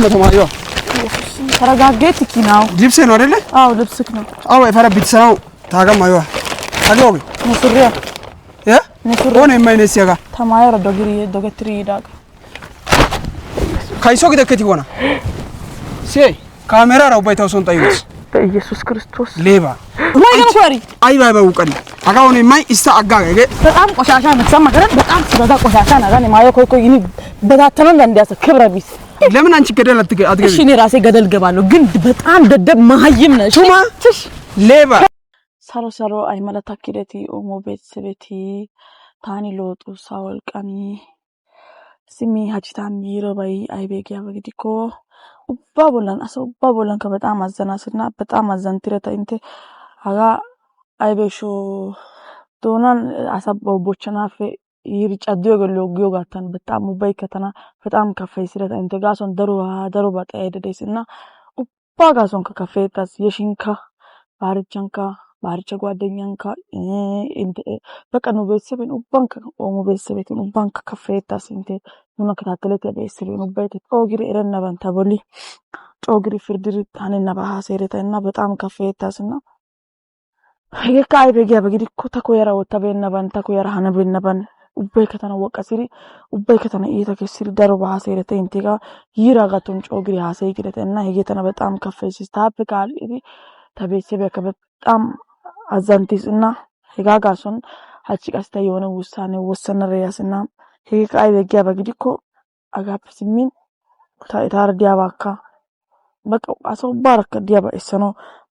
ተማሪው ተረጋግጥ ነው ጂፕሴ ነው አይደለ አው ልብስክ ነው አው የፈራ ቢትሰው ታገማዩ ታገው ነሱሪያ ያ ሆነ የማይነሲያጋ ተማሪው ዶግሪ ዶገትሪ ዳጋ ካይሶ ግደከቲ ሆና ሲይ ካሜራ ነው ባይታው ሶን ታዩት በኢየሱስ ክርስቶስ ሌባ ወይ ገፈሪ አይ ባይ ባውቀን አጋውን የማይ ኢስታ አጋገ በጣም ቆሻሻ ነክሰማ ገረ በጣም ሲበዛ ቆሻሻ ነገር ነው ማየው ኮይ ይኒ በታተነን እንዲያሰ ክብረ ቢስ ለምን አንቺ ገደል አትገቢ እሺ እኔ ራሴ ገደል ገባለሁ ግን በጣም ደደብ መሀይም ነሽ ቱማ ሌባ ሰሮ ሰሮ አይመለታ ኪደቲ ኦሞ ቤተሰቤቲ ታኒ ሎጡ ሳወልቀኒ ሲሚ ሀጂታን ይሮባይ አይቤጊያ በግዲኮ ኡባ ቦላን ከበጣም አዘናስና በጣም አዘንትረታ እንተ አጋ አይቤሾ ዶናን አሳባው ቦቸናፈ ይርጫዲዮ ገሎጊዮ ጋታን በጣም ኡባይ ከተና በጣም ከፈይ ሲረታ እንተ ጋሶን ደሩ ባጣ አይደደስና ኡባ ጋሶን ከከፈይታስ የሽንካ ባርቻንካ ባርቻ ጓደኛንካ እንተ በቀኑ ቤተሰብን ኡባንካ ኦሞ ቤተሰብን ኡባንካ ከፈይታስ እንተ መከታተለት ቤተሰብን ኡባይ ጦግሪ ረነባን ተቦሊ ጦግሪ ፍርድር ታነና ባሃሰረታና በጣም ከፈይታስና ሄካ አይበጊያ በግዲኮ ተኮየራ ወተበነባን ተኮየራ ሀነብነባን ኡባይ ከተና ወቀሲሪ ኡባይ ከተና እየተከሲሪ ደሩ ባሃሰረተ እንተጋ ይራጋቶን ጦግሪ ሃሰይ ግደተና ሄጌተና በጣም ከፈይስ ታፕካል ተቤተሰብ ከበጣም አዛንቲስና ሄጋጋሶን ሀጭቃስታ የሆነ ውሳኔ ወሰነረያስና ሄጋ አይበጊያ በግዲኮ አጋፕስሚን ታይታር ዲያባካ በቃ አሰው ባረከ ዲያባ እሰኖ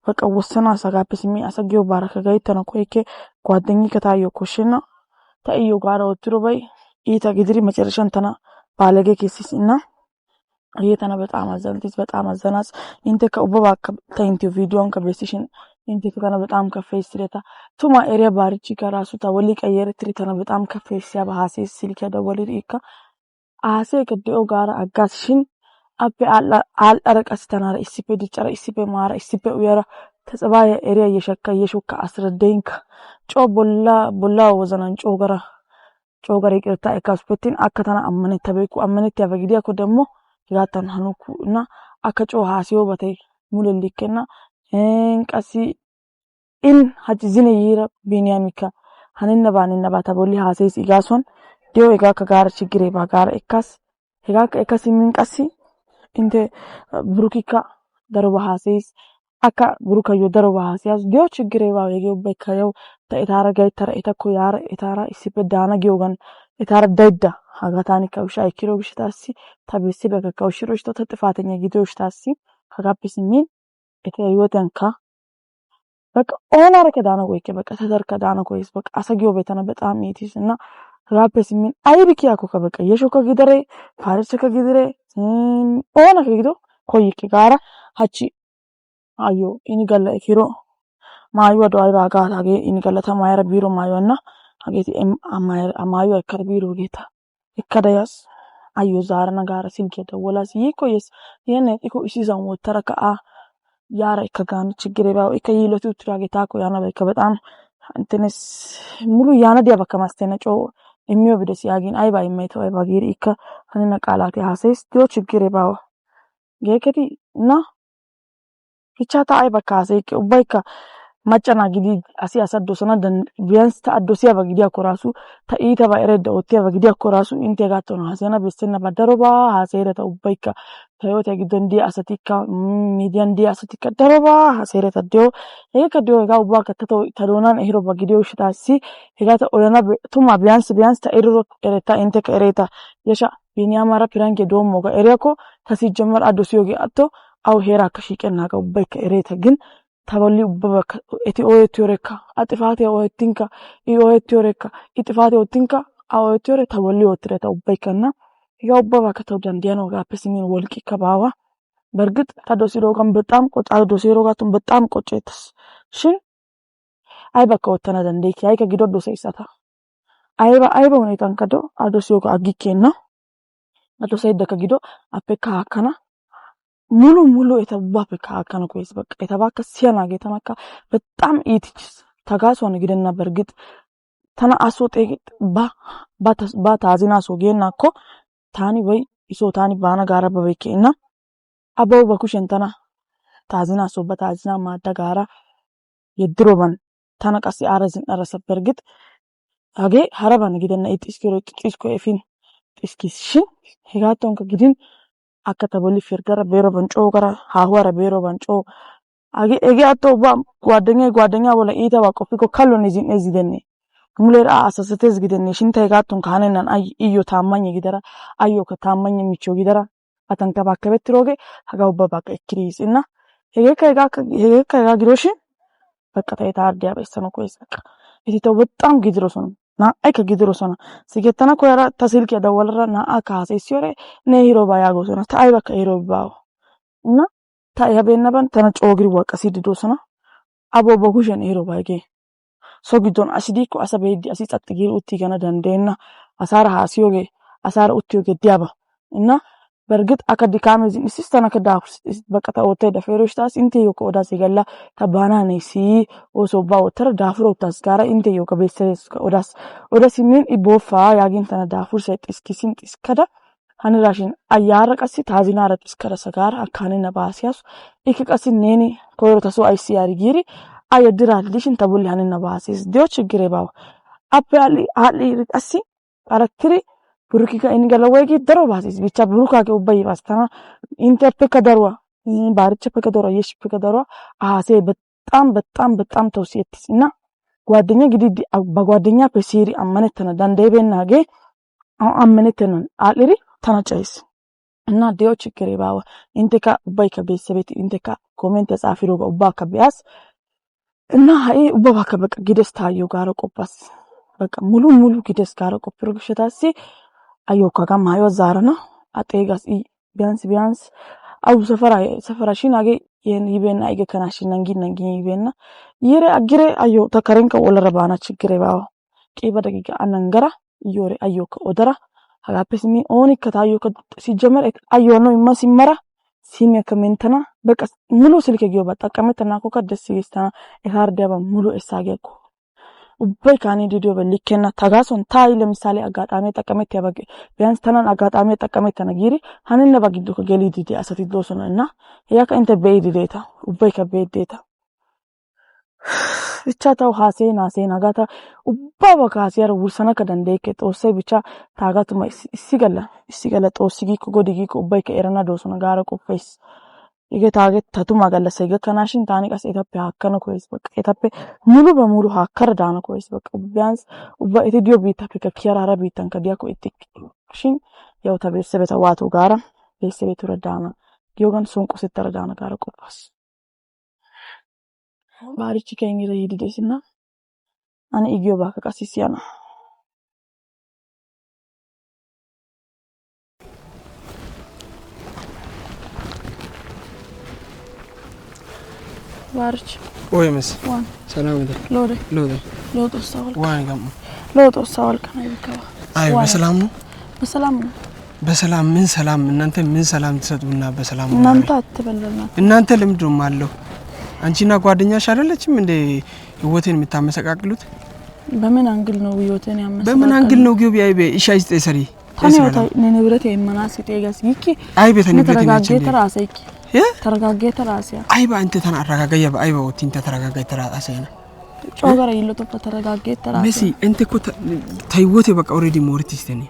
በቃ ወሰና አሳጋፕስሚ አሰጊዮ ባረከ ጋይተና ኮይኬ ጓደኝ ከታዮ ኮሽና ታይዮ ጋራ ወትሮ ባይ ኢታ ግድሪ መጨረሻን ተና ባለጌ ከሲስና አየተና በጣም አዛንቲስ በጣም አዘናስ እንተ ከኡባባከ ታይንቲዮ ቪዲዮን ከቤሲሽን እንተ ከተና በጣም ከፌስ ስለታ ቱማ ኤሪያ ባርቺ ከራሱ ታወሊ ቀየረ ትሪተና በጣም ከፌስ ያ በሐሴስ ሲልከ ደወሊ ኢካ አሴ ከዲኦ ጋራ አጋስሽን አፕ አልአረቀስተና ኢሲፔ ዲጨራ ኢሲፔ ማራ ኢሲፔ ወራ ተጸባየ ኤሪያ የሸካ የሾካ አስረደይንካ ጮ ቦላ ወዘናን ጮ ገራ ይቅርታ ኤካስፔቲን አከተና አመነ ተበይኩ አመነት ያበግዲያ ኮ ደሞ ያታን ሀኑኩ እና አከጮ ሃሲዮ በተይ ሙለሊከና እንቀሲ ኢን ሀጂዝነ ይራ ቢንያሚካ ሀነነ ባነነ ባታቦሊ ሃሴስ ኢጋሶን ዲዮ ኤጋ ከጋር ችግሬ ባጋር ኤካስ ኤጋ ኤካስ ሚንቀሲ እንተ ብሩኪካ ደረባ ሃሴስ አካ ብሩካዮ ደረባ ሃሲያስ ዲዮ ችግሬ ባ የገው በካዮ ተኢታራ ጋይተራ ኢታኮ ያራ ኢታራ ኢሲበ ዳና ጊዮጋን ኢታራ ዳይዳ ሀጋታኒ ከውሻ አይኪሮ ግሽታሲ ታበሲ በከካውሽሮች ተጥፋተኛ ጊዜዎች ታሲ ከጋፕስ ሚን እተይወተንካ በቃ ኦና ረከዳና ወይከ በቃ ተደርከዳና ኮይስ በቃ አሰጊዮ ቤተና በጣም ይቲስና ጋፕስ ሚን አይብኪያ ኮከ በቃ የሾከ ጊደሬ ፋርስ ከጊደሬ ኦና ከጊዶ ኮይክ ጋራ ሀቺ አዮ ኢኒገለ ኢኪሮ ማዩ ወዶ አይባጋ ታጌ ኢኒገለ ተማየረ ቢሮ ማዩና አጌቲ አማዩ አይከር ቢሮ ጌታ ikadayas ayo zarana gara silke dawalas yikoyes yene iko isisan wotaraka yara ikagan chigire ba ikayilo tutrage tako yana ba ikabatan antenes mulu yana dia bakamastena cho emmiyo bides yagin ay ba imeto ay bagiri ikka hanina qalati hases dio chigire ba geketi na hichata ay bakase ke ubayka macana gidi asi asado sana dan bians ta adosia bagidia korasu ta ita ba ereda otia bagidia korasu inte gato no hasena besena badaroba hasere ta ubaika tayote gidon dia asatika median dia asatika daroba hasere ta dio eka dio ga ubaka tato tadonan ehiro bagidio shitasi hegata olana tuma bians ta erro ereta inte ka ereta yasha binyamara pirange domo ga ereko tasijamar adosioge atto au hera kashikena ga ubaika ereta gin ታበሊ በበከ ኤቲኦቲዮሬካ አጥፋቴ ኦቲንካ ኢኦቲዮሬካ ኢጥፋቴ ኦቲንካ አኦቲዮሬ ታበሊ ኦትሬታ ኡባይከና ያው በበከ ተወዳንዲያ ነው ጋፕስሚን ወልቂ ከባዋ በርግጥ ታዶሲሮ ጋም በጣም ቆጣ ዶሲሮ ጋቱን በጣም ቆጨተስ ሽን አይበከ ወተና ደንዴኪ አይከ ግዶ ዶሰይሳታ አይባ ሁኔታን ከዶ አዶሲዮ ጋ አጊኬና አዶሰይ ደከ ግዶ አፔካ አከና ሙሉ የተባበ ካካነ ኮይስ በቃ የተባከ ሲያና ጌታናካ በጣም ኢቲችስ ተጋሶን ግደና በርግጥ ተና አሶጤ ባታዚና ሶጌናኮ ታኒ ወይ ኢሶ ታኒ ባና ጋራ በበኬና አበው በኩሽን ተና ታዝና ሶበት ታዝና ማዳ ጋራ የድሮባን ተነቀስ አረዝን አረሰ በርግጥ አገ ሀረባን ግደና ኢጥስኪሮ ጥስኮ ኤፊን ጥስኪሽን ሄጋቶን ከግድን አከተበሊ ፍርገራ ቤሮ በንጮ ጋራ ሃዋራ ቤሮ በንጮ አገ አቶ ጓደኛ ወላ ኢታ ባቆፊኮ ካሎን እዚን እዚደኔ ሙሌራ አሰሰተዝ ግደኔ ሽንታ ሄጋቶን ካነናን አዮ ታማኝ ግደራ አዮ ከታማኝ ሚቾ ግደራ አተንከባከበትሮገ ሀጋው በባቀ ክሪስ እና ሄጋ ግሮሽ በቃ ታይታርዲያ በሰነ ኮይስ በቃ እቲተው በጣም ግድሮሶን ና አይከ ግድሮሶና ሲገተና ኮራ ተስልክ ያደወለራ ና አካሴ ሲዮሬ ነሂሮ ባያጎሶና ታይ በቃ ሂሮ ባው እና ታይ ያበነባን ተነጮግሪ ወቀሲ ድዶሶና አቦ በኩሽን ሂሮ ባይጌ ሶግዶን አሲዲኮ አሰበይዲ አሲ ጸጥጊር ኡቲ ገና ደንደና አሳራ ሃሲዮጌ አሳራ ኡቲዮጌ ዲያባ እና በርግጥ አከዲካም እዚህ ሲስተና ከዳኩስ በቀታ ወተ ደፈሮሽታስ እንቴ yoko oda sigalla tabana nesi osoba oter dafuro tasgara inte yoka beses odas min ibofa yagin tana dafur set iskisin iskada hanirashin ayara qasi tazinara iskada sagara akane nabasias iki qasi neni koyro taso ICR giri ayedira dishin tabulli hanin nabasis dio chigire baw apali ali qasi karakteri Burukika ini galawegi daro basis bicha buruka ke ubay bastana inte peka darwa ባርቸ peka darwa yesh peka darwa አሴ በጣም ተውሲየትስ እና ጓደኛ ግዲዲ በጓደኛ በሲሪ አመነተና ዳንደይበናገ አመነተና አልሪ ተናጨይስ እና ዲዮ ችግር ይባው እንተካ ubay ከቤተሰቤት እንተካ ኮሜንት ያጻፊሩ ኡባካ ቢያስ እና አይ ኡባካ በቃ ግደስ ታዩ ጋር ቆጳስ በቃ ሙሉ ግደስ ጋር ቆጵሩ ግሽታሲ አዮካ ጋማ ይወዛረና አጤጋስ ቢያንስ አው ሰፈራሽን አገ ይበና አይገ ከናሽን ነንጊ ይበና ይሬ አግሬ አዮ ተከረንከ ወለረባና ችግሬ ባው ቂበ ደቂቃ አነንገራ ይዮሬ አዮከ ኦደራ ሀጋፔስሚ ኦኒ ከታዮ ሲጀመር አዮ ነው ይመስመራ ሲሚያ ከመንተና በቃ ሙሉ ስልክ ጊዮ በጣቀመተና ኮከ ደስ ይስተና ኢሃርዲያባ ሙሉ እሳገኩ ubay kani didio belikena tagason tai ለምሳሌ አጋጣሚ ተቀመጥ ያበገ ቢያንስ ተናን አጋጣሚ ተቀመጥ ተነጊሪ hanin ባግዱ ከገሊ ዲዲ አሰቲ ዶሶና ያካ እንተ በይዲ ዴታ ubay ከበይዲ ዴታ ብቻ ታው ሃሴና ጋታ ubba በካሲያር ውርሰና ከደንደይከ ጦሰ ብቻ ታጋቱ ሲገላ ጦስጊ ኮጎዲጊ ubay ከኤረና ዶሶና ጋራ ቆፈስ ይገታገት ተቱማ ገለሰ ይገከናሽን ታኒ ቀስ ኢትዮጵያ ሀከነ ኮይስ በቃ ኢትዮጵያ ሙሉ በሙሉ ሀከር ዳነ ኮይስ በቃ ቢያንስ በኢትዮጵያ ቢታ ከኪራራ ቢታን ከዲያኮ ኢትዮጵሽን ያው ተበሰበ ተዋቱ ጋራ በሰበቱ ረዳና ጊዮጋን ሶንቆ ሲተረዳና ጋራ ቆጳስ ባሪቺ ከእንግራ ይዲደስና አነ ኢጊዮባ ከቀሲሲያና Varch. Oye mes. Wan. Salam ide. Lode. Lodo sawal. Wan gam. Lodo sawal kana ይከባ አይ በሰላም ነው። በሰላም ምን ሰላም እናንተ ምን ሰላም ትሰጡና በሰላም ነው። እናንተ አትበለና እናንተ ልምዱም አለው። አንቺና ጓደኛሽ አይደለችም እንዴ ህይወቴን የምታመሰቃቅሉት? በምን አንግል ነው ህይወቴን ያመሰቃቅሉት? በምን አንግል ነው ግብ ያይቤ ኢሻይስ ተሰሪ ታኔውታ ነንብረት የማናስ ጤጋስ ይኪ አይቤ ተንብረት ተረጋገተ ራስይኪ ተረጋገተ ራስያ አይባ አንተ ተናረጋጋየ አይባ ወቲን ተረጋጋየ ራስያና ጮጋራ ይለቶ ተረጋገተ ራስያ መሲ እንተ ኮ ታይወቴ በቃ ኦሬዲ ሞርቲስተኒ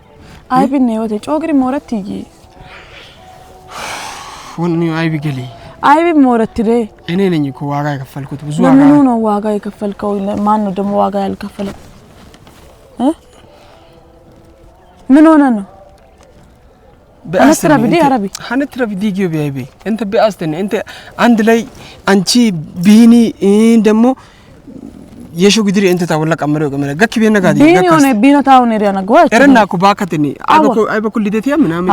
አይቢ ነው ወቴ ጮግሪ ሞረትጂ ወኒ አይቢ ገሊ አይቢ ሞረትደ እኔ ነኝ እኮ ዋጋ የከፈልኩት ብዙ ዋጋ ምን ነው ዋጋ የከፈልከው ማን ነው ደሞ ዋጋ ያልከፈለው ምን ሆነ ነው በአስራ ቢዲ አረቢ ሀነትራ ቢዲ ጊዮ ቢአይቢ እንተ በአስተን እንተ አንድ ላይ አንቺ ቢኒ ደሞ የሾ ግድሪ እንተ ታወላ ቀመረው ገክ ቢና ጋዲ ቢኒ ሆነ ቢና ታው ነው ያና ጎች እረና እኮ ባከተኒ አይበኩ ሊደቲያ ምናምን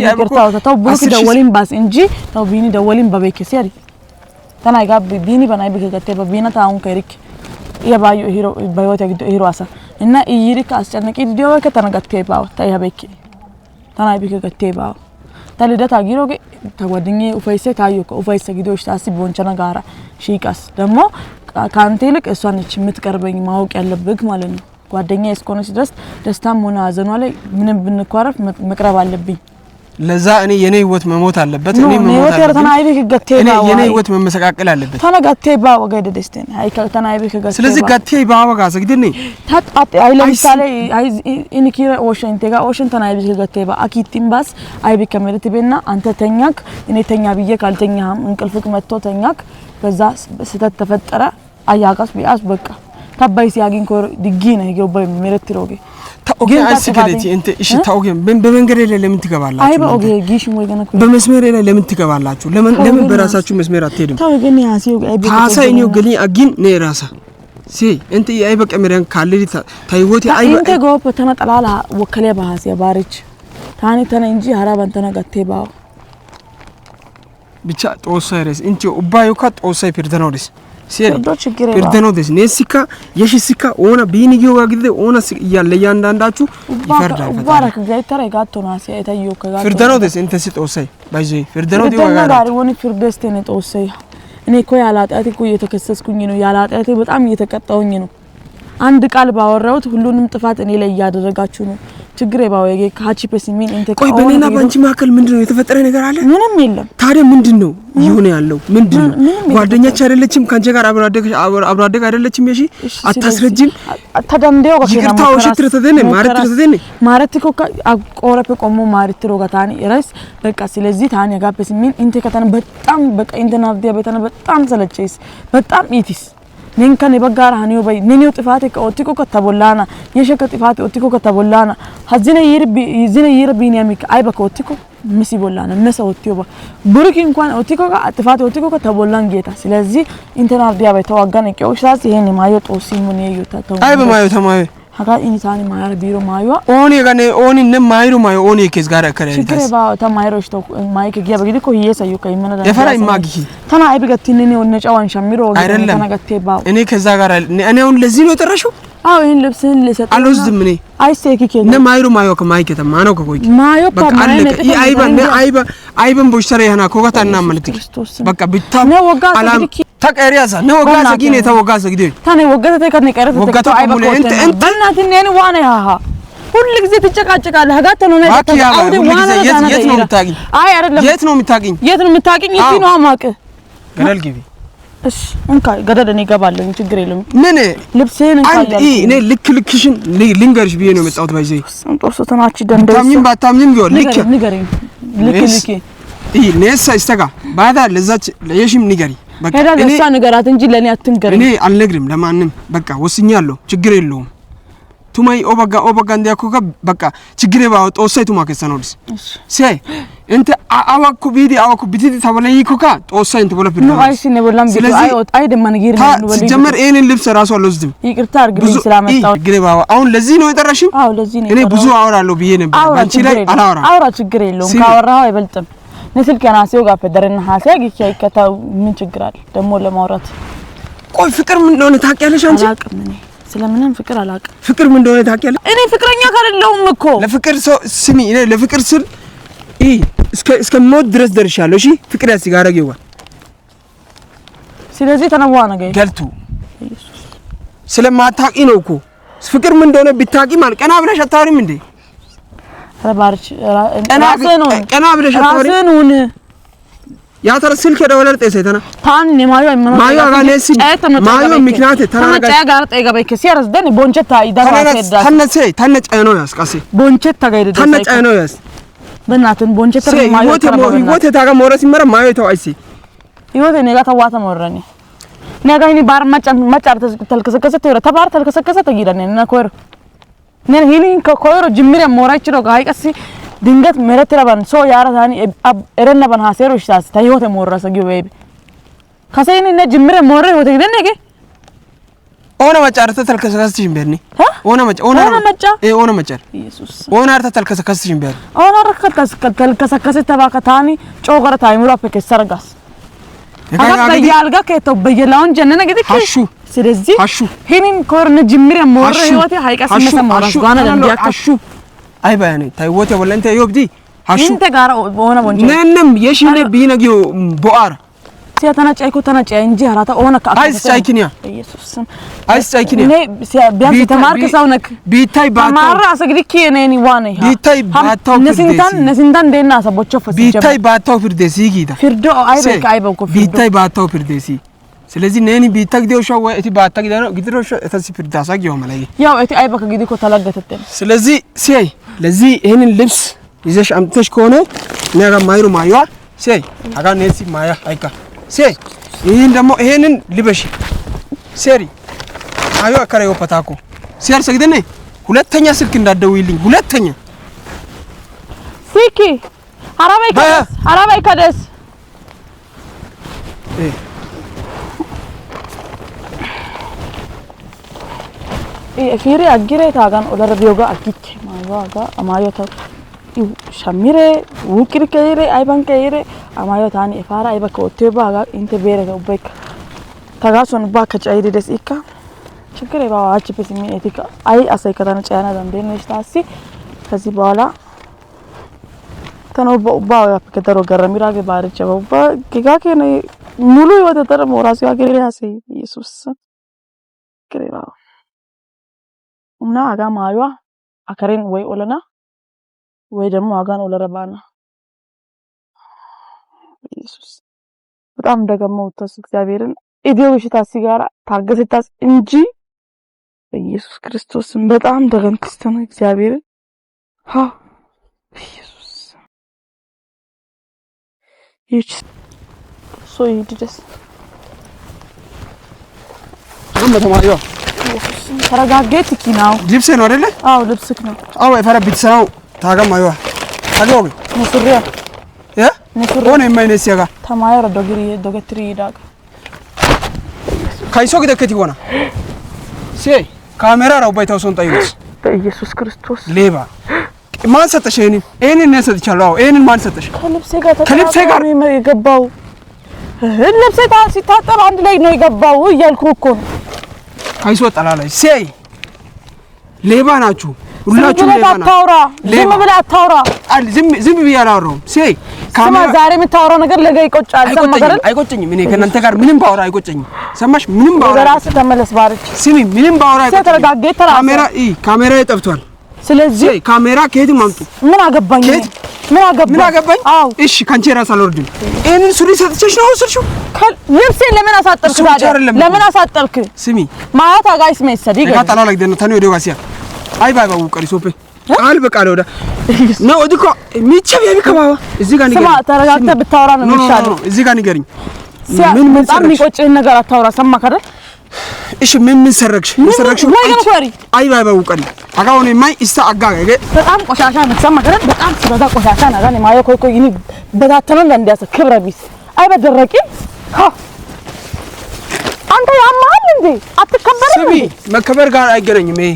ይቅርታው ታው ቡክ ደወሊን ባስ እንጂ ታው ቢኒ ደወሊን በበከ ሲያሪ ታናይ ጋብ ቢኒ በናይ በከተ በቢና ታውን ከሪክ ያባዩ ሂሮ ባዮታ ሂሮ አሳ እና ይሪካ አስጨነቂ ዲዮ ከተነገተ ባው ታያበኪ ታናይ በከተ ባው ታልደታ ጊሮገ ታጓደኛ ኡፋይሰ ታዩኮ ኡፋይሰ ጊዶሽ ታሲ ቦንቸና ጋራ ሺቃስ ደሞ ካንተ ይልቅ እሷን እቺ የምትቀርበኝ ማወቅ ያለብህ ማለት ነው ጓደኛ እስኮነስ ድረስ ደስታም ሆነ አዘኗ ላይ ምንም ብንኳረፍ መቅረብ አለብኝ ለዛ እኔ የኔ ህይወት መሞት አለበት እኔ መሞት አለበት ተናይቤ ከገቴባ የኔ ህይወት መመሰቃቀል አለበት ተናጋቴባ ወገደ ደስተን አይ ከተናይቤ ከገቴባ ስለዚህ ገቴባ ወጋ ሰግድኒ ታጣጥ አይ ለምሳሌ አይ ኢንኪራ ኦሽን ተጋ ኦሽን ተናይቤ ከገቴባ አኪቲም ባስ አይቤ ከመረት ቤና አንተ ተኛክ እኔ ተኛ ብዬ ካልተኛም እንቅልፍክ መጥቶ ተኛክ በዛ ስተት ተፈጠረ አያቃስ ቢያስ በቃ ታባይ ሲያጊን ኮር ዲጊና ይገባ መረት ሮጌ ታኦጌ አስከለቲ እንት እሺ ታኦጌ በመንገድ ላይ ለምን ትገባላችሁ አይ በኦጌ ጊሽ ሞይ ገና በመስመር ላይ ለምን ትገባላችሁ ለምን በራሳችሁ መስመር አትሄዱም ታኦጌ ያሲው አይ ታሳይኒው ገሊ አጊን ነራሳ ሲ እንት አይ በቀመረን ካልዲ ታይወቲ አይ እንተ ጎፕ ተመጣላላ ወከለ ባሃስ ያባርች ታኒ ተነ እንጂ ሐራባን ተነጋቴ ባው ብቻ ጦሳይረስ እንት ኡባዩካ ጦሳይ ፒርደኖዲስ ሲሪ ችግር ፒርደኖዲስ ነሲካ የሽሲካ ኦና ቢኒጊዮ ጋግደ ኦና ያለ ያንዳንዳችሁ ይፈርዳል ባራክ ጋይተራ ጋቶና ሲያይታዩ ከጋቶ ፒርደኖዲስ እንት ጦሳይ ባይዚ ፒርደኖዲ ወጋራ ጋር ወኒ ፒርደስቴን ጦሳይ እኔ እኮ ያላጣት እኮ እየተከሰስኩኝ ነው ያላጣት በጣም እየተቀጣውኝ ነው አንድ ቃል ባወራውት ሁሉንም ጥፋት እኔ ላይ ያደረጋችሁ ነው ችግር ባወጌ ካቺ ፐሲሚን እንተ ቆይ በኔና ባንቺ ማከል ምንድነው የተፈጠረ ነገር አለ ምንም የለም ታዲያ ምንድነው ይሁን ያለው ምንድነው ጓደኛች አይደለችም ካንቺ ጋር አብሮ አደግ አይደለችም እሺ አታስረጅም ተደምደው ጋር ይቅርታው ሽትረተደነ ማረትረተደነ ማረትኮ ቆረፈ ቆሞ ማረትሮ ጋታኒ ራስ በቃ ስለዚህ ታኒ ጋር ፐሲሚን እንተ ከተነ በጣም በቃ ኢንተርናዲያ በተነ በጣም ሰለቸይስ በጣም ኢቲስ ነንከን በጋራ ሀኒዮ ባይ ነኒው ጥፋቴ ከኦቲኮ ከተቦላና የሸከ ጥፋቴ ኦቲኮ ከተቦላና ሀዚነ ይርቢ ኒያሚክ አይበከ ኦቲኮ መሲ ቦላና መሰ ኦቲዮባ ቡሩክ እንኳን ኦቲኮ ጥፋቴ ኦቲኮ ከተቦላን ጌታ ስለዚህ ኢንተርናዲያ ባይ ተዋጋነ ቄውሻስ ይሄን ማዮ ጦሲሙን የዩታታው አይ በማዮ ተማዮ ሀጋ ኢንሳኒ ማያር ቢሮ ማዮ ኦኒ ጋኔ ኦኒ ነማይሩ ማዮ ኦኒ ኬስ ጋር ከረ ችግር ባ ተማይሮሽ ቶ ማይክ ጊያ በግዲ ኮ ይየሳዩ ከይመና የፈራይ ማጊ ተና አይብገትነኔ ወነጫዋን ሸሚሮ ወገነ ተናገቴባ እኔ ከዛ ጋር እኔ አሁን ለዚህ ነው የጠራሽው አው ይሄን ልብስን ለሰጠ አልወስድም እኔ አይሴኪ ነማይሩ ማዮ ከማይክ ተማነው ከቆይ ማዮ በቃለ አይበን ቦሽተረ ያና ኮጋታና መልቲ በቃ ቢታ አላም ተቀሪያሳ ነው ወጋሰ ጊኔ ተወጋሰ ግዴ ታኔ ወጋተ ከነ ቀረተ ተቆ አይበቆ በእናት ነኝ ዋና ያሃ ሁሉ ጊዜ ትጨቃጨቃለህ ሀጋተ ነው ነው አውዲ ዋና የት ነው የምታገኝ አይ አይደለም የት ነው የምታገኝ እዚህ ነው አማቀ ገደል ግቢ እሺ እንካ ገደል እኔ ገባለሁ ችግር የለም ምን ልብስህን እንካያለሁ እኔ ልክልክሽን ልንገርሽ ብዬ ነው የመጣሁት ባይዘይ ጦርሶ ተናች ደንደስ ባታምኝም ቢሆን ንገረኝ ልክ ነሳ ይስተጋ ባዳ ለዛች ለየሽም ንገሪ በቃ እኔ ነገራት እንጂ ለኔ አትንገረኝ እኔ አልነግርም ለማንም በቃ ወስኛለሁ ችግር የለውም ቱማይ ኦባጋ እንዲያኮካ በቃ ችግር ባው ጦሳይ ቱማ ከሰኖድስ ሲይ እንት አዋኩ ቢዲ ተበለይ ኮካ ጦሳይ እንት ቦለ ነው አይሲ ነው ቦላም ቢዲ አይ ደማን ጊር ነው በሊ ጀመር እኔን ልብስ ራሱ አልወስድም ይቅርታ አርግልኝ ስላመጣው ችግር ባው አሁን ለዚህ ነው የጠራሽው አዎ ለዚህ ነው እኔ ብዙ አወራለሁ ብዬ ነበር ባንቺ ላይ አውራ ችግር የለውም ካወራው አይበልጥም ንስል ከናሲው ጋር ፈደረና ሐሳብ ይከታው ምን ችግር አለ ደሞ ለማውራት ቆይ ፍቅር ምን እንደሆነ ታውቂያለሽ አንቺ አላውቅም እኔ ስለምንም ፍቅር አላውቅም ፍቅር ምን እንደሆነ ታውቂያለሽ እኔ ፍቅረኛ ካለለውም እኮ ለፍቅር ስሚ እኔ ለፍቅር ስል እስከ ሞት ድረስ ደርሻለሁ እሺ ፍቅር ያሲጋራ ገዋ ስለዚህ ተነዋ ነገር ገልቱ ስለማታውቂ ነው እኮ ፍቅር ምን እንደሆነ ቢታውቂ ማለት ቀና ብለሽ አታወሪም እንዴ ረባርች ቀና ብለሽ አታወሪም ያ ተረ ስልክ ደወለር ጠይሰይተና ታን ማዩ አይመና ማዩ አጋነሲ ማዩ ምክንያት ተናጋ ጋር ጠይጋ በከ ሲያርስ ደን ቦንቸታ ይዳራ ሰዳ ተነጨ ነው ያስቃሲ ቦንቸታ ጋር ይደሰ ተነጨ ነው ያስ በእናትን ቦንቸታ ማዩ ይወቴ ታጋ ሞረስ ይመራ ማዩ ተው አይሲ ይወቴ ነጋ ተዋተ ሞረኒ ነጋ ይኒ ባር ማጫር ተልከሰከሰ ተባር ተልከሰከሰ ተጊዳነ ነኮር ነን ሂኒን ኮኮሮ ጅምሬ ሞራይችሮ ጋይቀሲ ድንገት መረት ረባን ሶ ያራታኒ እረነባን ሀሴሮ ይሻስ ታይወተ ሞራሰ ጊቤ ከሰይኒ ነ ጅምሬ ሞረ ወተ ግደነገ ኦና ማጫርተ ተልከሰከስሽን በርኒ ኦና ማጫር ኢየሱስ ኦና አርተ ተልከሰከስሽን በር ኦና ረከተስ ተልከሰከሰ ተባከታኒ ጮገረ ታይምሮ አፈከ ሰርጋስ አጋ ያልጋ ከቶ በየላውን ጀነነ ገደ ሀሹ ስለዚህ ሂኒን ኮርነ ጅምሬ ሞረ ህይወቴ ሃይቀስ መሰማራስ ጋና ደንዲያ ሀሹ አይ ባያኔ ታይወቴ ወለንተ ዮብዲ ሀሹ እንተ ጋራ ሆነ ወንጀ ነንም የሽነ ቢነጊው ቦአር سيا تناجي إنجي هراتا أونا كأكل አይስ ጫይኪኒያ ኢየሱስ አይስ ጫይኪኒያ እኔ ቢያንስ ተማርክ ሰው ነክ ቢታይ ባታው ተማራ አሰግድኪ እኔኒ ዋኔ ቢታይ ባታው ነሲንታን ደና ሰቦቾ ፈስ ቢታይ ባታው ፍርደሲ ጊዳ ፍርዶ አይበቃ አይበቁ ቢታይ ባታው ፍርደሲ ስለዚህ ነኒ ቢታይ ዲዮሻው ወይ እቲ ባታ ጊዳ ነው ግድሮሽ እተሲ ፍርዳሳ ጊዮ ማለት ያው እቲ አይበቃ ጊዲ ኮ ተላገተተ ስለዚህ ሲይ ለዚህ ይሄንን ልብስ ይዘሽ አምጥተሽ ከሆነ ነገ ማይሩ ማይዋ ሲይ አጋ ነሲ ማያ አይካ ሲይ ይሄን ደግሞ ይሄንን ልበሽ ሴሪ አዩ አከራዩ ፓታኮ ሲያር ሰግደኔ ሁለተኛ ስልክ እንዳትደውይልኝ ሁለተኛ ሲኪ አራባይ ከደስ ፊሪ አግሬ ታጋን ኦደረ ቢዮጋ አግቼ ማዋጋ አማዮታ ሻሚሬ ውቅሪ ከይሬ አይባን ከይሬ አማዮታኒ ኤፋራ አይበከ ኦቴባጋ ኢንተ ቤረ ገበክ ታጋሶን ባከ ጫይዲ ደስ ኢካ ችግር ባዋ አጭ ፕስሚ ኤቲካ አይ አሳይ ከተነ ጫና ደንደን ነሽታሲ ከዚህ በኋላ ተኖ ባዋ ከደሮ ገረሚራገ ባርቸ ባባ ጊጋከ ነው ሙሉ ወተተረ ሞራሲ አገሬ ያሲ ኢየሱስ ግሬባ እና አጋ ማዩዋ አከሬን ወይ ኦለና ወይ ደግሞ አጋን ኦለረባና ኢየሱስ በጣም ደገመው ተስ እግዚአብሔርን ኢዲዮሽታ ሲጋራ ታገሰታስ እንጂ ኢየሱስ ክርስቶስን በጣም ደገምክስተነ እግዚአብሔርን ኢየሱስ ይች ሶይ ዲደስ ተማሪዋ ተረጋግጥ ኪናው ልብስ ነው አይደለ? አዎ ልብስክ ነው። አዎ የፈራ ቢትሰራው ታጋማዩዋ ታጋው ነሱሪያ ነሱሪያ ሆነ የማይነስ ያጋ ተማየረ ዶግትሪ ዳጋ ካይሶ ግደከት ይሆና ሴ ካሜራ ነው ባይታው ሶን ታዩስ በኢየሱስ ክርስቶስ ሌባ ማን ሰጠሽ? እኔን ነው ሰጥቻለሁ። አዎ እኔን ማን ሰጠሽ? ከልብሴ ጋር ነው የገባው። ልብሴ ሲታጠብ አንድ ላይ ነው የገባው እያልኩ እኮ ነው። ካይሶ ጠላላይ ሴ ሌባ ናችሁ ሁላችሁ ሌባ ናችሁ። ዝም ብለህ አታውራ። ዝም ብዬ አላወራሁም። ሴ ካሜራ ዛሬ የምታወራው ነገር ነገ ይቆጫል። ሰማከረን አይቆጨኝም። እኔ ከእናንተ ጋር ምንም ባወራ አይቆጨኝም። ሰማሽ? ምንም ባወራ ራስ ተመለስ ባርች ስሚ፣ ምንም ባወራ ተረጋግጥ። ካሜራ ጠፍቷል። ስለዚህ ካሜራ ከየትም አምጡ። ምን አገባኝ? ምን አገባኝ? አዎ እሺ፣ ካንቺ ራስ አልወርድም። እኔን ሱሪ ሰጥቼሽ ነው ወሰድሽው? ልብሴን ለምን አሳጠርክ? ለምን አሳጠርክ? ስሚ ማታ ጋይስ መሰዲ ጋር ታላ ላይ ደነ ታኔ ወደ ዋሲያ አይ ባይ ባው ቀሪ ሶፔ ቃል በቃል ወደ ነው እድኮ ሚቸብ የሚከባባ እዚህ ጋር ንገሪኝ። ስማ ተረጋግተህ ብታወራ ነው የሚሻለው። እዚህ ጋር ንገሪኝ። ምን በጣም የሚቆጭህ ነገር አታውራ። ሰማህ አይደል? እሺ ምን ሰረክሽ? አይ ባይ ባው ቀሪ አጋው ነው ማይ ኢስታ አጋገ በጣም ቆሻሻ ነው። ሰማህ አይደል? በጣም ሲበዛ ቆሻሻ ነገር ነው። ማየው ኮይ ይኒ በታተነን እንዲያሰ ክብረ ቢስ አይ በደረቂ አንተ ያማል እንዴ? አትከበርም? ስሚ መከበር ጋር አይገናኝም። ይሄ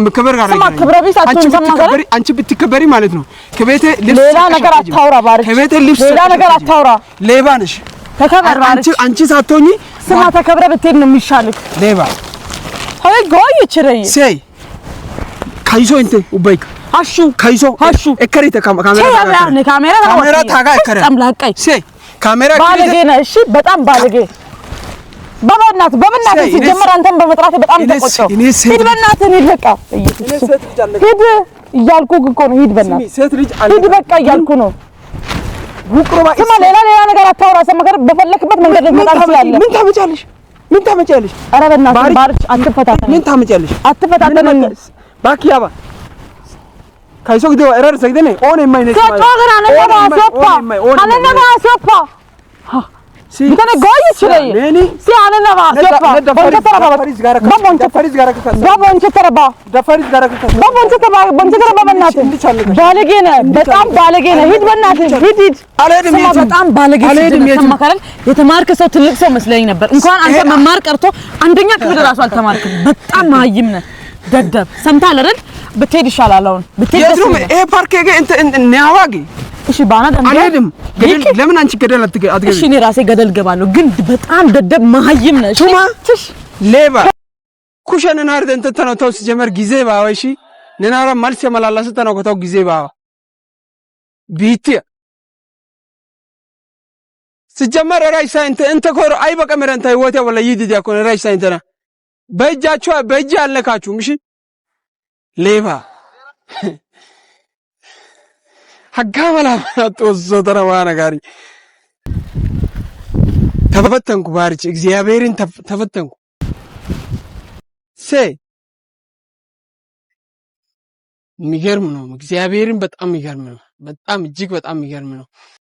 መከበር ጋር አይገናኝም። ክብረ ቢስ አትከበሪ። አንቺ ብትከበሪ ማለት ነው ከቤቴ ልብስ ሌላ ነገር አታውራ ባርች። ከቤቴ ልብስ ሌላ ነገር አታውራ። ሌባ ነሽ። ተከበር ባርች። አንቺ ሳትሆኚ ስማ ተከብረ ብትሄድ ነው የሚሻልክ። ሌባ አይ ጎይ ይችረይ ሴይ ካይሶ እንት ኡባይክ አሹ ካይሶ አሹ እከሪተ ካሜራ ታጋ እከረ አምላካይ ሴይ ካሜራ ባለጌ ነህ። እሺ በጣም ባለጌ በመናት ሲጀመር አንተን በመጥራት በጣም ተቆጨው። ሂድ በእናትህ ሂድ በቃ ሂድ እያልኩ እኮ ነው። ሂድ በእናትህ ሂድ በቃ እያልኩ ነው። ስማ ሌላ ነገር አታውራ። ሰማከረ በፈለክበት መንገድ መጣ ትችላለህ። ምን ታመጫለሽ? ኧረ በእናትህ ባርች አትፈታተን። ምን ታመጫለሽ? አትፈታተን ባኪያባ ካይሶ ግዶ ኤረር ሰግደኔ ኦን የማይነስ Bitane goyi chirei. Si ane na ba. Bonche tera ba. Ba bonche tera ba. Bonche tera ba bannate. Balege na. በጣም ባለጌ ነው። ሂድ በእናትህ ሂድ። በጣም ባለጌ ነው። ሰማከረን የተማርክ ሰው ትልቅ ሰው መስለኝ ነበር። እንኳን አንተ መማር ቀርቶ አንደኛ ክፍል ራሱ አልተማርክም። በጣም ማይም ነህ። ደደብ ሰምታል አይደል? ብትሄድ ይሻላል። አሁን ብትሄድ ይሄ ፓርክ እንት ነዋጊ እሺ ባና አልሄድም። ለምን አንቺ ገደል አትገቢ? እሺ እኔ ራሴ ገደል ገባለሁ። ግን በጣም ደደብ መሀይም ነሽ። እሺ ሌባ ኩሸነን አርደ እንት ተነተው ሲጀመር ጊዜ ባው እሺ ነናራ ማልስ የመላላስ ተነኮተው ጊዜ ባው ቢቲ ሲጀመር ራይሳ እንተ ኮሮ አይበቃም ረንታ ህይወቴ ወላ ይዲዲ ያኮ ራይሳ እንተና በእጅ አለካችሁም እሺ ሌባ ሀጋመላ ጦዞ ተረዋና ጋሪ ተፈተንኩ ባርች እግዚአብሔርን ተፈተንኩ ሴ የሚገርም ነው እግዚአብሔርን በጣም የሚገርም ነው በጣም እጅግ በጣም የሚገርም ነው